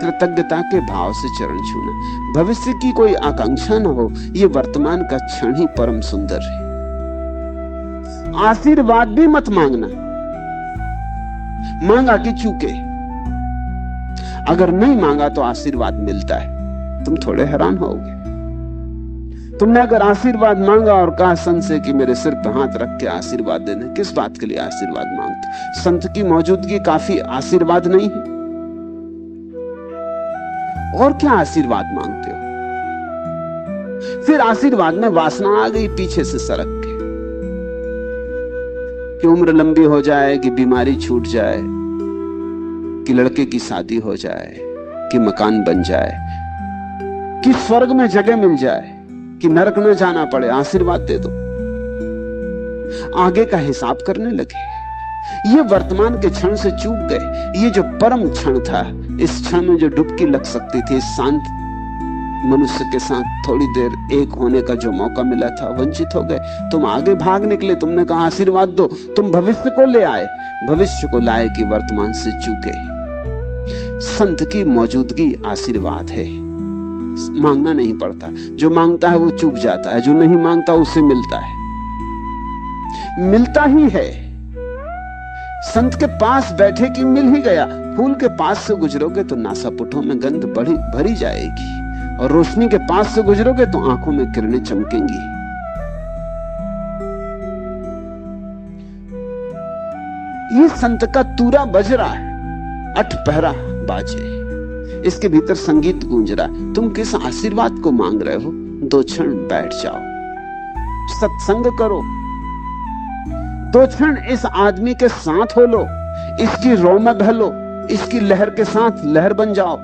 कृतज्ञता के भाव से चरण छूना। भविष्य की कोई आकांक्षा न हो, ये वर्तमान का क्षण ही परम सुंदर है। आशीर्वाद भी मत मांगना, मांगा कि चूके। अगर नहीं मांगा तो आशीर्वाद मिलता है, तुम थोड़े हैरान होगे। तुमने अगर आशीर्वाद मांगा और कहा संत से कि मेरे सिर पे हाथ रख के आशीर्वाद देने, किस बात के लिए आशीर्वाद मांगते? संत की मौजूदगी काफी आशीर्वाद नहीं है? और क्या आशीर्वाद मांगते हो? फिर आशीर्वाद में वासना आ गई पीछे से सरक के, कि उम्र लंबी हो जाए, कि बीमारी छूट जाए, कि लड़के की शादी हो जाए, कि मकान बन जाए, कि स्वर्ग में जगह मिल जाए, कि नरक न जाना पड़े। आशीर्वाद दे दो, आगे का हिसाब करने लगे। ये वर्तमान के क्षण से चूक गए। ये जो परम क्षण था, इस क्षण में जो डुबकी लग सकती थी, इस शांत मनुष्य के साथ थोड़ी देर एक होने का जो मौका मिला था, वंचित हो गए। तुम आगे भाग निकले, तुमने कहा आशीर्वाद दो। तुम भविष्य को ले आए, भविष्य को लाए कि वर्तमान से चूके। संत की मौजूदगी आशीर्वाद है, मांगना नहीं पड़ता। जो मांगता है वो चूक जाता है, जो नहीं मांगता उससे मिलता है, मिलता ही है। संत के पास बैठे कि मिल ही गया। फूल के पास से गुजरोगे तो नासापुटों में गंध भरी जाएगी, और रोशनी के पास से गुजरोगे तो आंखों में किरणें चमकेंगी। ये संत का तूरा बज रहा है, अठ पहरा बाजे, इसके भीतर संगीत गूंज रहा है। तुम किस आशीर्वाद को मांग रहे हो? 2 क्षण बैठ जाओ, सत्संग करो। 2 क्षण इस आदमी के साथ हो लो, इसकी रो में बह लो, इसकी लहर के साथ लहर बन जाओ।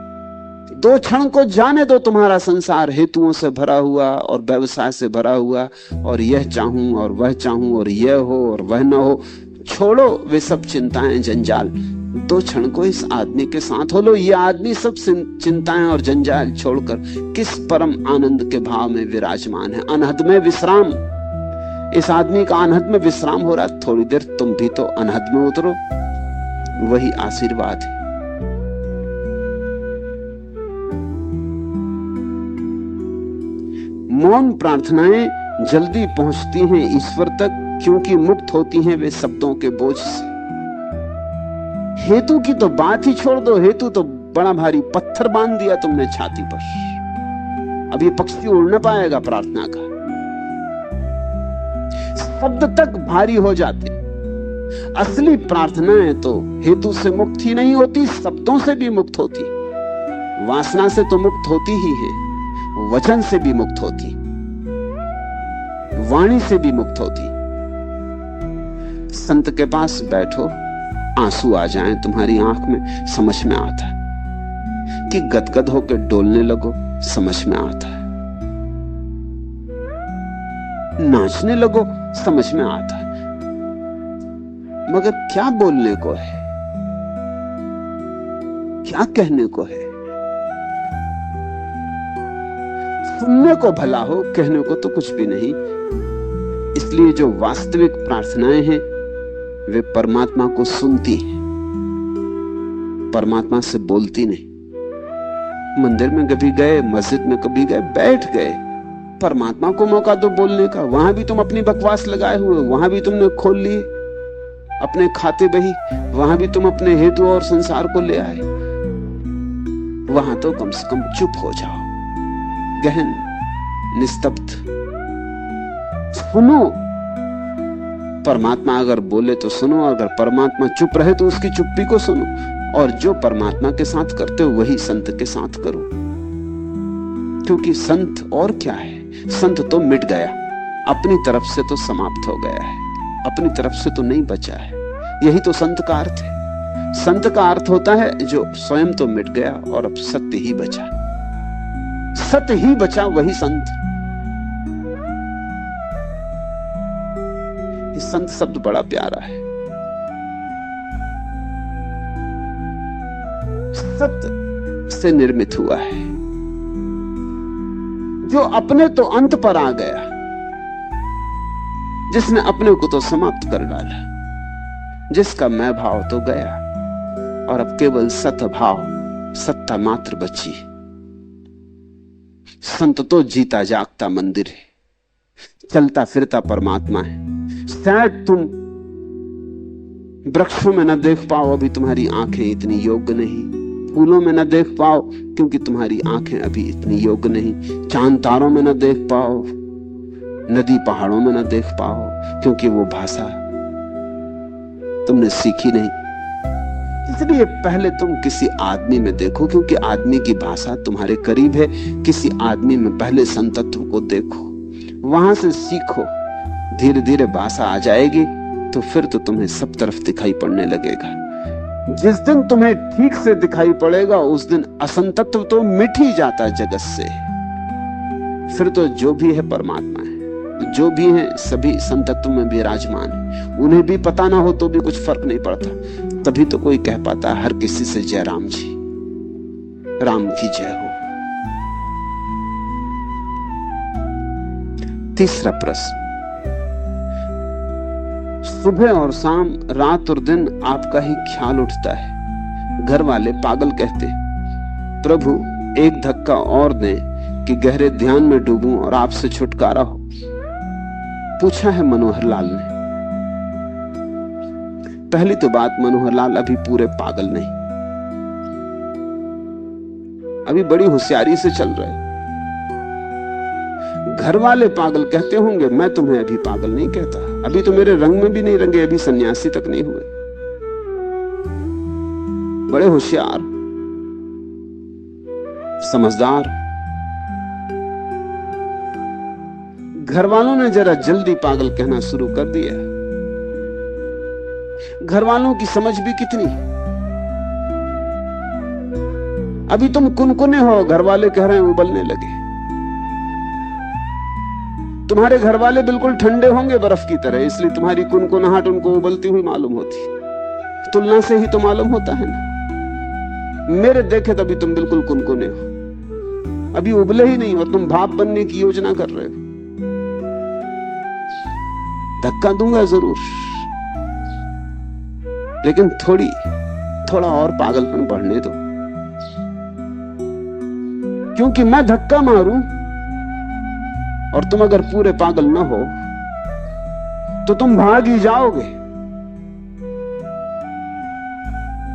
2 क्षण को जाने दो तुम्हारा संसार हेतुओं से भरा हुआ और व्यवसाय से भरा हुआ, और यह चाहूं और वह चाहूं और यह हो और वह न हो। छोड़ो वे सब चिंताएं जंजाल। 2 क्षण को इस आदमी के साथ हो लो। ये आदमी सब चिंताएं और जंजाल छोड़कर किस परम आनंद के भाव में विराजमान है। अनहद में विश्राम। इस आदमी का अनहद में विश्राम हो रहा। थोड़ी देर तुम भी तो अनहद में उतरो, वही आशीर्वाद है। मौन प्रार्थनाएं जल्दी पहुंचती हैं ईश्वर तक, क्योंकि मुक्त होती हैं वे शब्दों के बोझ से। हेतु की तो बात ही छोड़ दो, हेतु तो बड़ा भारी पत्थर बांध दिया तुमने छाती पर। अब ये पक्षी उड़ न पाएगा प्रार्थना का। शब्द तक भारी हो जाते। असली प्रार्थनाएं तो हेतु से मुक्त ही नहीं होती, शब्दों से भी मुक्त होती। वासना से तो मुक्त होती ही है, वचन से भी मुक्त होती, वाणी से भी मुक्त होती। संत के पास बैठो, आंसू आ जाएं तुम्हारी आंख में, समझ में आता है। कि गदगद होकर डोलने लगो, समझ में आता है। नाचने लगो, समझ में आता है। मगर क्या बोलने को है, क्या कहने को है? सुनने को भला हो, कहने को तो कुछ भी नहीं। इसलिए जो वास्तविक प्रार्थनाएं हैं वे परमात्मा को सुनती हैं, परमात्मा से बोलती नहीं। मंदिर में कभी गए, मस्जिद में कभी गए, बैठ गए, परमात्मा को मौका दो बोलने का। वहां भी तुम अपनी बकवास लगाए हुए, वहां भी तुमने खोल लिए अपने खाते बही, वहां भी तुम अपने हेतु और संसार को ले आए। वहां तो कम से कम चुप हो जाओ, गहन निस्तब्ध सुनो। परमात्मा अगर बोले तो सुनो, अगर परमात्मा चुप रहे तो उसकी चुप्पी को सुनो। और जो परमात्मा के साथ करते हो वही संत के साथ करो, क्योंकि संत और क्या है? संत तो मिट गया, अपनी तरफ से तो समाप्त हो गया है, अपनी तरफ से तो नहीं बचा है। यही तो संत का अर्थ है। संत का अर्थ होता है जो स्वयं तो मिट गया और अब सत्य ही बचा। सत्य ही बचा, वही संत। संत शब्द बड़ा प्यारा है। सत्य से निर्मित हुआ है, जो अपने तो अंत पर आ गया, जिसने अपने को तो समाप्त कर डाला, जिसका मैं भाव तो गया और अब केवल सत भाव सत्ता मात्र बची। संत तो जीता जागता मंदिर है, चलता फिरता परमात्मा है। शायद तुम वृक्षों में न देख पाओ, अभी तुम्हारी आंखें इतनी योग्य नहीं। फूलों में न देख पाओ क्योंकि तुम्हारी आंखें अभी इतनी योग्य नहीं। चांद तारों में न देख पाओ, नदी पहाड़ों में न देख पाओ क्योंकि वो भाषा तुमने सीखी नहीं। इसलिए पहले तुम किसी आदमी में देखो, क्योंकि आदमी की भाषा तुम्हारे करीब है। किसी आदमी में पहले संतत्व को देखो, वहां से सीखो। धीरे धीरे भाषा आ जाएगी तो फिर तो तुम्हें सब तरफ दिखाई पड़ने लगेगा। जिस दिन तुम्हें ठीक से दिखाई पड़ेगा उस दिन असंतत्व तो मिट ही जाता जगत से। फिर तो जो भी है परमात्मा है, जो भी है सभी संतत्व में विराजमान है। उन्हें भी पता ना हो तो भी कुछ फर्क नहीं पड़ता। तभी तो कोई कह पाता हर किसी से जय राम जी, राम की जय हो। तीसरा प्रश्न, सुबह और शाम, रात और दिन आपका ही ख्याल उठता है। घर वाले पागल कहते, प्रभु एक धक्का और दें कि गहरे ध्यान में डूबूं और आपसे छुटकारा हो। पूछा है मनोहर लाल ने। पहली तो बात, मनोहर लाल अभी पूरे पागल नहीं, अभी बड़ी होशियारी से चल रहे। घर वाले पागल कहते होंगे, मैं तुम्हें अभी पागल नहीं कहता। अभी तो मेरे रंग में भी नहीं रंगे, अभी सन्यासी तक नहीं हुए। बड़े होशियार, समझदार। घर वालों ने जरा जल्दी पागल कहना शुरू कर दिया। घर वालों की समझ भी कितनी। अभी तुम कुनकुने हो, घर वाले कह रहे हैं उबलने लगे। तुम्हारे घर वाले बिल्कुल ठंडे होंगे बर्फ की तरह, इसलिए तुम्हारी कुनकुनाहट उनको उबलती हुई मालूम होती। तुलना से ही तो मालूम होता है ना। मेरे देखे तभी तुम बिल्कुल कुनकुने हो, अभी उबले ही नहीं, और तुम भाप बनने की योजना कर रहे हो। धक्का दूंगा जरूर, लेकिन थोड़ा और पागलपन बढ़ने दो। क्योंकि मैं धक्का मारूं और तुम अगर पूरे पागल ना हो तो तुम भाग ही जाओगे,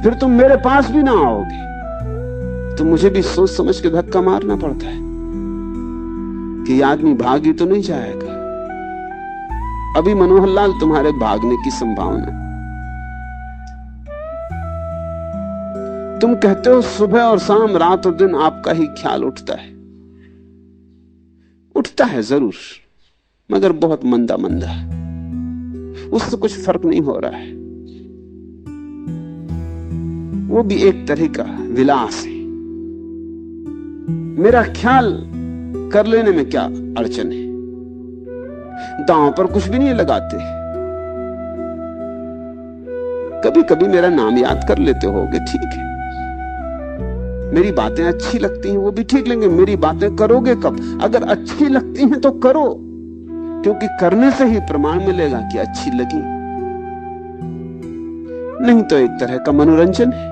फिर तुम मेरे पास भी ना आओगे। तो मुझे भी सोच समझ के धक्का मारना पड़ता है कि ये आदमी भाग ही तो नहीं जाएगा। अभी मनोहर लाल तुम्हारे भागने की संभावना। तुम कहते हो सुबह और शाम, रात और दिन आपका ही ख्याल उठता है। उठता है जरूर, मगर बहुत मंदा मंदा, उससे कुछ फर्क नहीं हो रहा है। वो भी एक तरह का विलास है। मेरा ख्याल कर लेने में क्या अड़चन है? दांव पर कुछ भी नहीं लगाते। कभी कभी मेरा नाम याद कर लेते होगे, ठीक है। मेरी बातें अच्छी लगती हैं, वो भी ठीक लेंगे। मेरी बातें करोगे कब? अगर अच्छी लगती हैं तो करो, क्योंकि करने से ही प्रमाण मिलेगा कि अच्छी लगी। नहीं तो एक तरह का मनोरंजन है,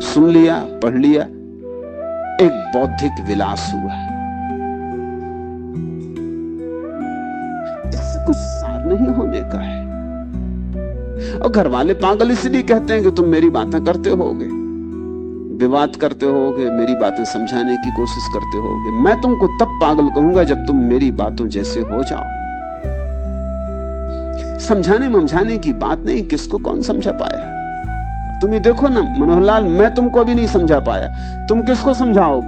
सुन लिया, पढ़ लिया, एक बौद्धिक विलास हुआ। इससे कुछ सार नहीं होने का है। और घर वाले पागल इसलिए कहते हैं कि तुम मेरी बातें करते होगे, विवाद करते होगे, मेरी बातें समझाने की कोशिश करते होगे। मैं तुमको तब पागल कहूंगा जब तुम मेरी बातों जैसे हो जाओ। समझाने ममझाने की बात नहीं, किसको कौन समझा पाया? तुम ही देखो ना मनोहर लाल, मैं तुमको अभी नहीं समझा पाया, तुम किसको समझाओ?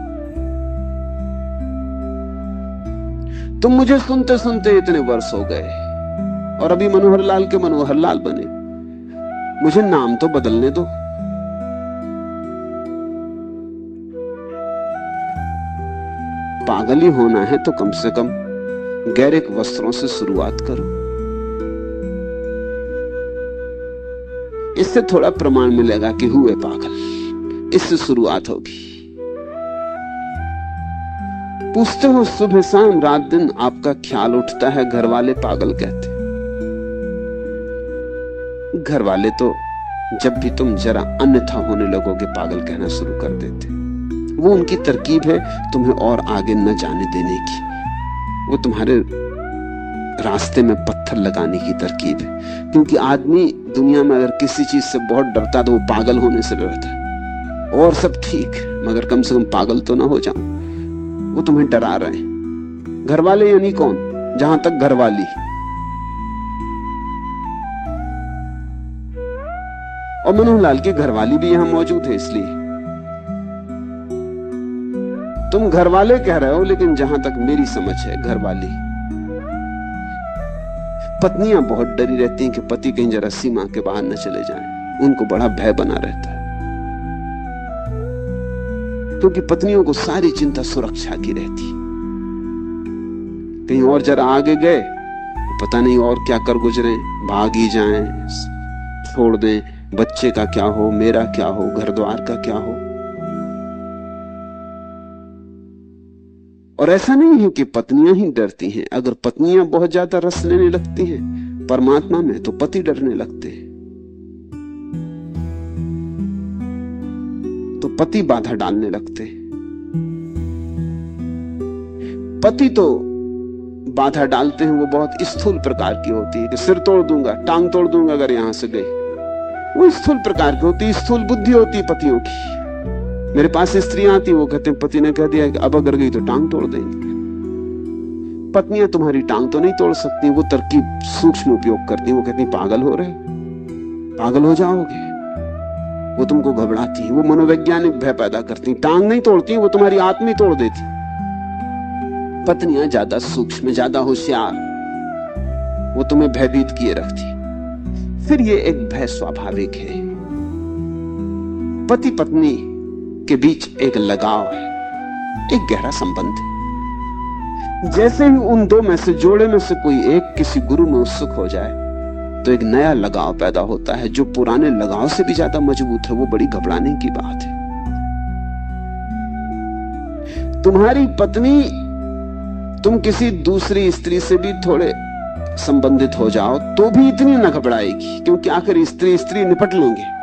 तुम मुझे सुनते सुनते इतने वर्ष हो गए और अभी मनोहर लाल के मनोहर लाल बने। मुझे नाम तो बदलने दो। पागल ही होना है तो कम से कम गैरिक वस्त्रों से शुरुआत करो। इससे थोड़ा प्रमाण मिलेगा कि हुए पागल। इससे शुरुआत होगी। पूछते हो सुबह शाम रात दिन आपका ख्याल उठता है, घर वाले पागल कहते। घर वाले तो जब भी तुम जरा अन्यथा होने लगोगे पागल कहना शुरू कर देते। वो उनकी तरकीब है तुम्हें और आगे न जाने देने की, वो तुम्हारे रास्ते में पत्थर लगाने की तरकीब है। क्योंकि आदमी दुनिया में अगर किसी चीज से बहुत डरता तो वो पागल होने से डरता है। और सब ठीक मगर कम से कम पागल तो ना हो जाऊं। वो तुम्हें डरा रहे हैं। घर वाले यानी कौन? जहां तक घरवाली, और मनोहर लाल की घरवाली भी यहां मौजूद है। इसलिए तुम घरवाले कह रहे हो, लेकिन जहां तक मेरी समझ है घरवाली। पत्नियां बहुत डरी रहती हैं कि पति कहीं जरा सीमा के बाहर न चले जाएं। उनको बड़ा भय बना रहता है, क्योंकि पत्नियों को सारी चिंता सुरक्षा की रहती। कहीं और जरा आगे गए पता नहीं और क्या कर गुजरे, भाग ही जाएं, छोड़ दें, बच्चे का क्या हो, मेरा क्या हो, घर द्वार का क्या हो। और ऐसा नहीं है कि पत्नियां ही डरती हैं। अगर पत्नियां बहुत ज्यादा रस लेने लगती हैं परमात्मा में तो पति डरने लगते हैं। तो पति बाधा डालने लगते हैं। पति तो बाधा डालते हैं वो बहुत स्थूल प्रकार की होती है कि सिर तोड़ दूंगा, टांग तोड़ दूंगा अगर यहां से गई। वो स्थूल प्रकार की होती है, स्थूल बुद्धि होती है पतियों की। मेरे पास स्त्रियां आती, वो कहते हैं पति ने कह दिया कि अब अगर गई तो टांग तोड़ देंगे। पत्नियां तुम्हारी टांग तो नहीं तोड़ सकती, वो तरकीब सूक्ष्म उपयोग करती। वो कहती पागल हो रहे, पागल हो जाओगे। वो तुमको घबराती, वो मनोवैज्ञानिक भय पैदा करती। टांग नहीं तोड़ती, वो तुम्हारी आत्मा ही तोड़ देती। पत्नियां ज्यादा सूक्ष्म, ज्यादा होशियार, वो तुम्हें भयभीत किए रखती। फिर ये एक भय स्वाभाविक है। पति पत्नी के बीच एक लगाव है, एक गहरा संबंध है। जैसे ही उन दो में से, जोड़े में से कोई एक किसी गुरु में उत्सुक हो जाए तो एक नया लगाव पैदा होता है जो पुराने लगाव से भी ज्यादा मजबूत है। वो बड़ी घबराने की बात है। तुम्हारी पत्नी, तुम किसी दूसरी स्त्री से भी थोड़े संबंधित हो जाओ तो भी इतनी न घबराएगी, क्योंकि आखिर स्त्री स्त्री निपट लेंगे।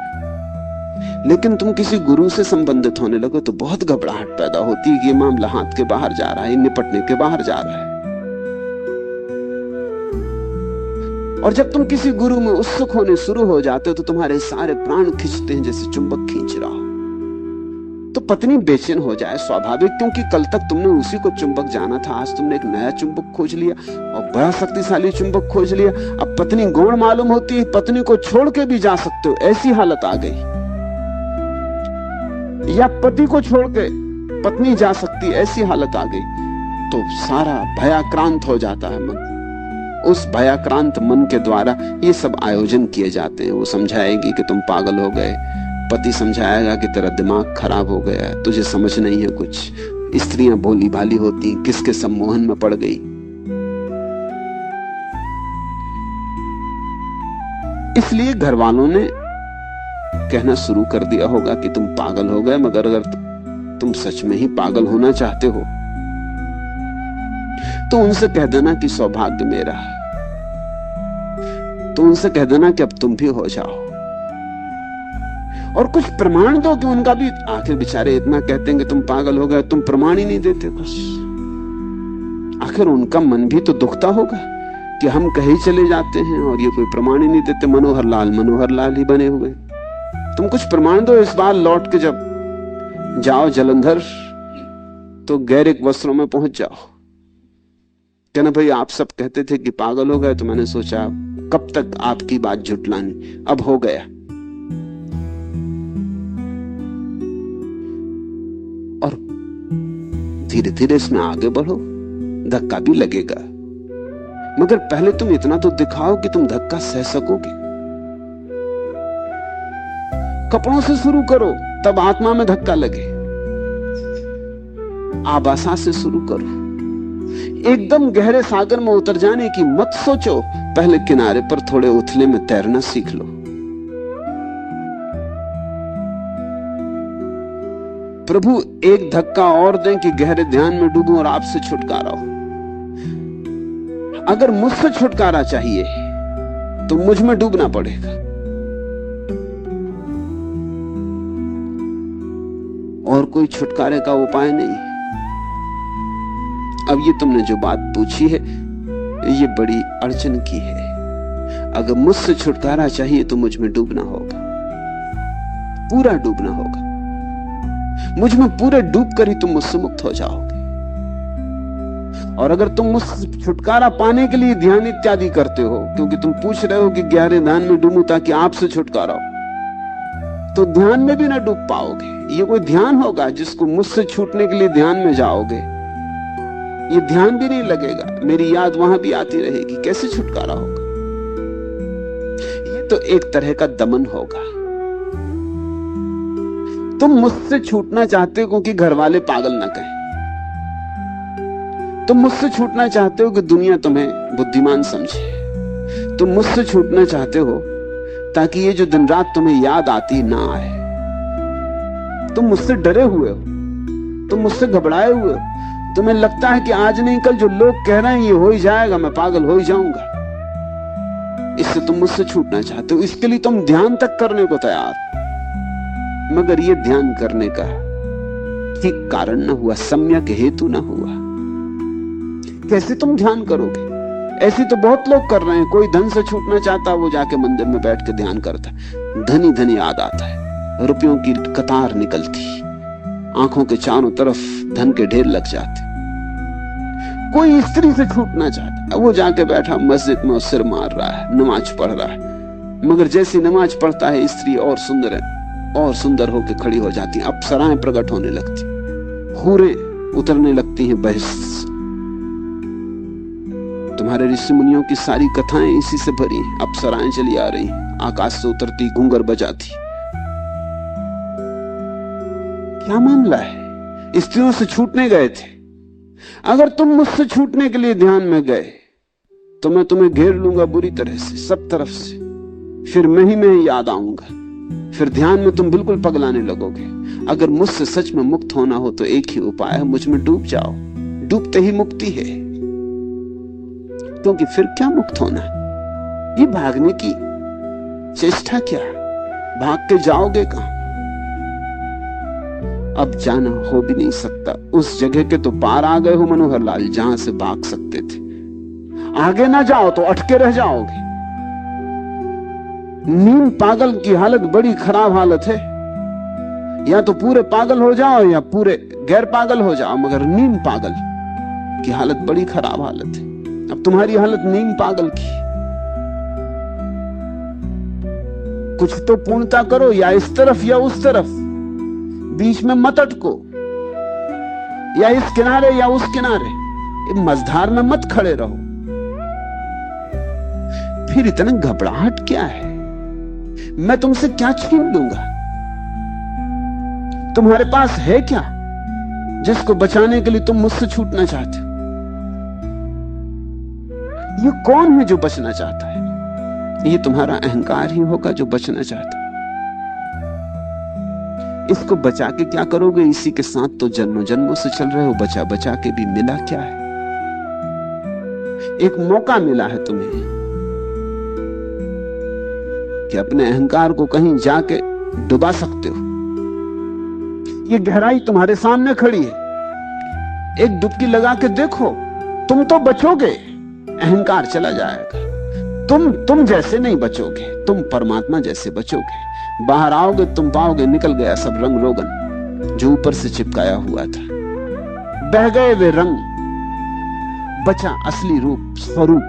लेकिन तुम किसी गुरु से संबंधित होने लगो तो बहुत घबराहट पैदा होती है कि ये मामला हाथ के बाहर जा रहा है, निपटने के बाहर जा रहा है। और जब तुम किसी गुरु में उत्सुक होने शुरू हो जाते हो तो तुम्हारे सारे प्राण खींचते हैं जैसे चुंबक खींच रहा हो। तो पत्नी बेचैन हो जाए स्वाभाविक, क्योंकि कल तक तुमने उसी को चुंबक जाना था, आज तुमने एक नया चुंबक खोज लिया और बड़ा शक्तिशाली चुंबक खोज लिया। अब पत्नी गौण मालूम होती है, पत्नी को छोड़ के भी जा सकते हो, ऐसी हालत आ गई। या पति को छोड़ के पत्नी जा सकती, ऐसी हालत आ गई। तो सारा भयाक्रांत हो जाता है मन। उस भयाक्रांत मन के द्वारा ये सब आयोजन किए जाते हैं। वो समझाएगी कि तुम पागल हो गए, पति समझाएगा कि तेरा दिमाग खराब हो गया, तुझे समझ नहीं है कुछ। स्त्रियां भोली भाली होती, किसके सम्मोहन में पड़ गई। इसलिए घर वालों ने कहना शुरू कर दिया होगा कि तुम पागल हो गए, मगर अगर तुम सच में ही पागल होना चाहते हो तो उनसे कह देना कि सौभाग्य मेरा। तो उनसे कह देना कि अब तुम भी हो जाओ, और कुछ प्रमाण दो कि उनका भी, आखिर बेचारे इतना कहते हैं कि तुम पागल हो गए, तुम प्रमाण ही नहीं देते कुछ। आखिर उनका मन भी तो दुखता होगा कि हम कहीं चले जाते हैं और ये कोई प्रमाण ही नहीं देते। मनोहर लाल ही बने हुए। तुम कुछ प्रमाण दो। इस बार लौट के जब जाओ जलंधर तो गैरिक वस्त्रों में पहुंच जाओ। कहना भाई आप सब कहते थे कि पागल हो गए, तो मैंने सोचा कब तक आपकी बात झुटलानी, अब हो गया। और धीरे धीरे इसमें आगे बढ़ो, धक्का भी लगेगा, मगर पहले तुम इतना तो दिखाओ कि तुम धक्का सह सकोगे। कपड़ों से शुरू करो, तब आत्मा में धक्का लगे। आबासा से शुरू करो। एकदम गहरे सागर में उतर जाने की मत सोचो, पहले किनारे पर थोड़े उथले में तैरना सीख लो। प्रभु एक धक्का और दें कि गहरे ध्यान में डूबूं और आपसे छुटकारा हो। अगर मुझसे छुटकारा चाहिए तो मुझ में डूबना पड़ेगा। और कोई छुटकारे का उपाय नहीं। अब ये तुमने जो बात पूछी है ये बड़ी अड़चन की है। अगर मुझसे छुटकारा चाहिए तो मुझ में डूबना होगा, पूरा डूबना होगा। मुझ में पूरे डूब कर ही तुम मुझसे मुक्त हो जाओगे। और अगर तुम मुझसे छुटकारा पाने के लिए ध्यान इत्यादि करते हो, क्योंकि तुम पूछ रहे हो कि गहरे ध्यान में डूबूं ताकि आपसे छुटकारा हो, तो ध्यान में भी ना डूब पाओगे। ये कोई ध्यान होगा जिसको मुझसे छूटने के लिए ध्यान में जाओगे? ये ध्यान भी नहीं लगेगा, मेरी याद वहां भी आती रहेगी, कैसे छुटकारा होगा? ये तो एक तरह का दमन होगा। तुम मुझसे छूटना चाहते हो क्योंकि घर वाले पागल ना कहें। तुम मुझसे छूटना चाहते हो कि दुनिया तुम्हें बुद्धिमान समझे। तुम मुझसे छूटना चाहते हो ताकि ये जो दिन रात तुम्हें याद आती ना आए। तुम मुझसे डरे हुए हो, तुम मुझसे घबराए हुए हो। तुम्हें लगता है कि आज नहीं कल जो लोग कह रहे हैं ये हो ही जाएगा, मैं पागल हो ही जाऊंगा। इससे तुम मुझसे छूटना चाहते हो। इसके लिए तुम ध्यान तक करने को तैयार, मगर ये ध्यान करने का ठीक कारण ना हुआ, सम्यक हेतु ना हुआ। कैसे तुम ध्यान करोगे? ऐसी तो बहुत लोग कर रहे हैं। कोई धन से छूटना चाहता, वो जाके मंदिर में बैठ के ध्यान करता है। धनी धनी याद आता है, रुपयों की कतार निकलती, आंखों के चारों तरफ धन के ढेर लग जाते। कोई स्त्री से छूटना चाहता, वो जाके बैठा मस्जिद में सिर मार रहा है, नमाज पढ़ रहा है। मगर जैसी नमाज पढ़ता है स्त्री और सुंदर है, और सुंदर होकर खड़ी हो जाती, अप्सराएं प्रकट होने लगती, हूरें उतरने लगती हैं बहस। तुम्हारे ऋषि मुनियों की सारी कथाएं इसी से भरी हैं। अप्सराएं चली आ रही, आकाश से उतरती, घूंगर बजाती। क्या मामला है? स्त्रियों से छूटने गए थे। अगर तुम मुझसे छूटने के लिए ध्यान में गए तो मैं तुम्हें घेर लूंगा बुरी तरह से, सब तरफ से। फिर मैं ही याद आऊंगा। फिर ध्यान में तुम बिल्कुल पगलाने लगोगे। अगर मुझसे सच में मुक्त होना हो तो एक ही उपाय है, मुझ में डूब जाओ। डूबते ही मुक्ति है, क्योंकि फिर क्या मुक्त होना? ये भागने की चेष्टा क्या? भाग के जाओगे कहां? अब जाना हो भी नहीं सकता। उस जगह के तो पार आ गए हो मनोहर लाल, जहां से भाग सकते थे। आगे ना जाओ तो अटके रह जाओगे। नीम पागल की हालत बड़ी खराब हालत है। या तो पूरे पागल हो जाओ या पूरे गैर पागल हो जाओ, मगर नीम पागल की हालत बड़ी खराब हालत है। अब तुम्हारी हालत नीम पागल की। कुछ तो पूर्णता करो, या इस तरफ या उस तरफ, बीच में मत अटको। या इस किनारे या उस किनारे, मझधार में मत खड़े रहो। फिर इतना घबराहट क्या है? मैं तुमसे क्या छीन लूंगा? तुम्हारे पास है क्या जिसको बचाने के लिए तुम मुझसे छूटना चाहते हो? ये कौन है जो बचना चाहता है? ये तुम्हारा अहंकार ही होगा जो बचना चाहता है। इसको बचा के क्या करोगे? इसी के साथ तो जन्मों जन्मों से चल रहे हो। बचा बचा के भी मिला क्या है? एक मौका मिला है तुम्हें कि अपने अहंकार को कहीं जाके डुबा सकते हो। ये गहराई तुम्हारे सामने खड़ी है। एक डुबकी लगा के देखो, तुम तो बचोगे, अहंकार चला जाएगा। तुम जैसे नहीं बचोगे, तुम परमात्मा जैसे बचोगे। बाहर आओगे तुम पाओगे निकल गया सब रंग रोगन जो ऊपर से चिपकाया हुआ था। बह गए वे रंग, बचा असली रूप स्वरूप।